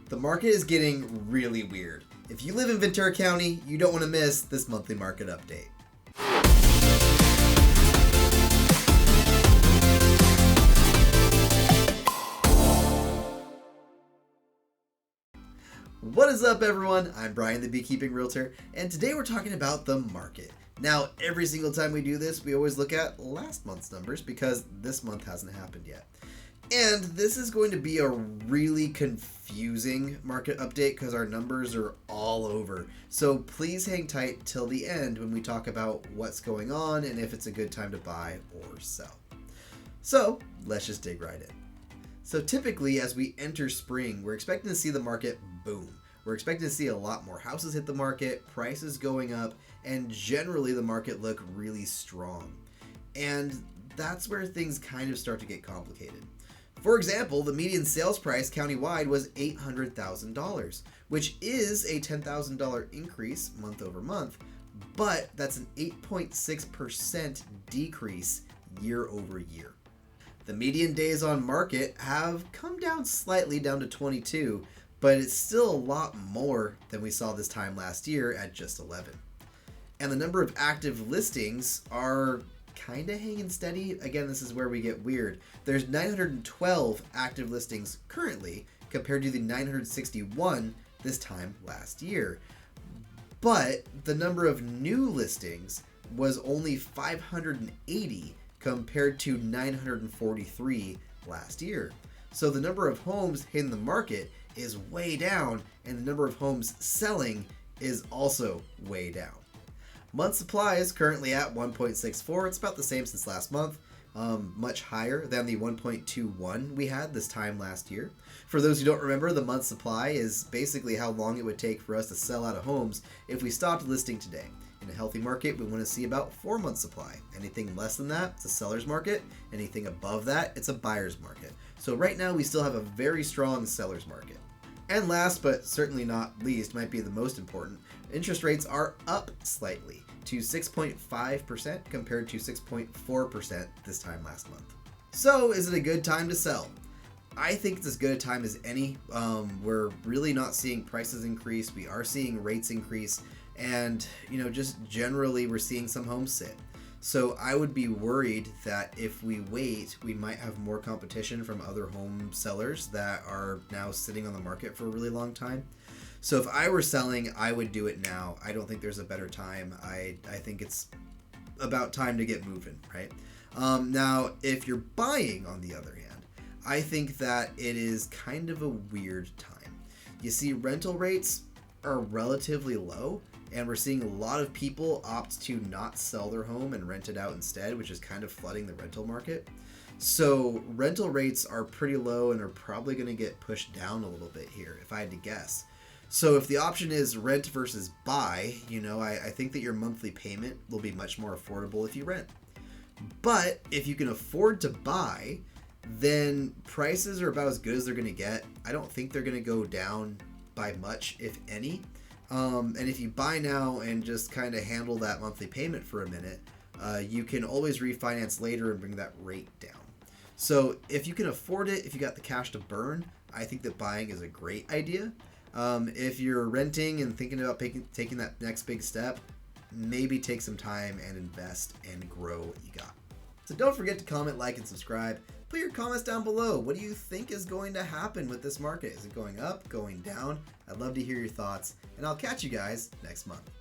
The market is getting really weird. If you live in Ventura County, you don't want to miss this monthly market update. What is up, everyone? I'm Brian, the Beekeeping Realtor, and today we're talking about the market. Now, every single time we do this, we always look at last month's numbers because this month hasn't happened yet. And this is going to be a really confusing market update because our numbers are all over. So please hang tight till the end when we talk about what's going on and if it's a good time to buy or sell. So let's just dig right in. So typically, as we enter spring, we're expecting to see the market boom. We're expecting to see a lot more houses hit the market, prices going up, and generally the market look really strong. And that's where things kind of start to get complicated. For example, the median sales price countywide was $800,000, which is a $10,000 increase month over month, but that's an 8.6% decrease year over year. The median days on market have come down slightly, down to 22, but it's still a lot more than we saw this time last year at just 11. And the number of active listings are kind of hanging steady. Again, this is where we get weird. There's 912 active listings currently compared to the 961 this time last year. But the number of new listings was only 580 compared to 943 last year. So the number of homes hitting the market is way down, and the number of homes selling is also way down. Month supply is currently at 1.64. It's about the same since last month, much higher than the 1.21 we had this time last year. For those who don't remember, the month supply is basically how long it would take for us to sell out of homes if we stopped listing today. In a healthy market, we want to see about 4 months supply. Anything less than that, it's a seller's market. Anything above that, it's a buyer's market. So right now, we still have a very strong seller's market. And last, but certainly not least, might be the most important, interest rates are up slightly to 6.5% compared to 6.4% this time last month. So is it a good time to sell? I think it's as good a time as any. We're really not seeing prices increase. We are seeing rates increase. And, just generally we're seeing some homes sit. So I would be worried that if we wait, we might have more competition from other home sellers that are now sitting on the market for a really long time. So if I were selling, I would do it now. I don't think there's a better time. I think it's about time to get moving, right? Now, if you're buying, on the other hand, I think that it is kind of a weird time. You see, rental rates are relatively low, and we're seeing a lot of people opt to not sell their home and rent it out instead, which is kind of flooding the rental market. So rental rates are pretty low and are probably going to get pushed down a little bit here, if I had to guess. So if the option is rent versus buy, I think that your monthly payment will be much more affordable if you rent. But if you can afford to buy, then prices are about as good as they're going to get. I don't think they're going to go down by much, if any. And if you buy now and just kind of handle that monthly payment for a minute, you can always refinance later and bring that rate down. So if you can afford it, if you got the cash to burn, I think that buying is a great idea. If you're renting and thinking about taking that next big step, maybe take some time and invest and grow what you got. So don't forget to comment, like, and subscribe. Put your comments down below. What do you think is going to happen with this market? Is it going up, going down? I'd love to hear your thoughts, and I'll catch you guys next month.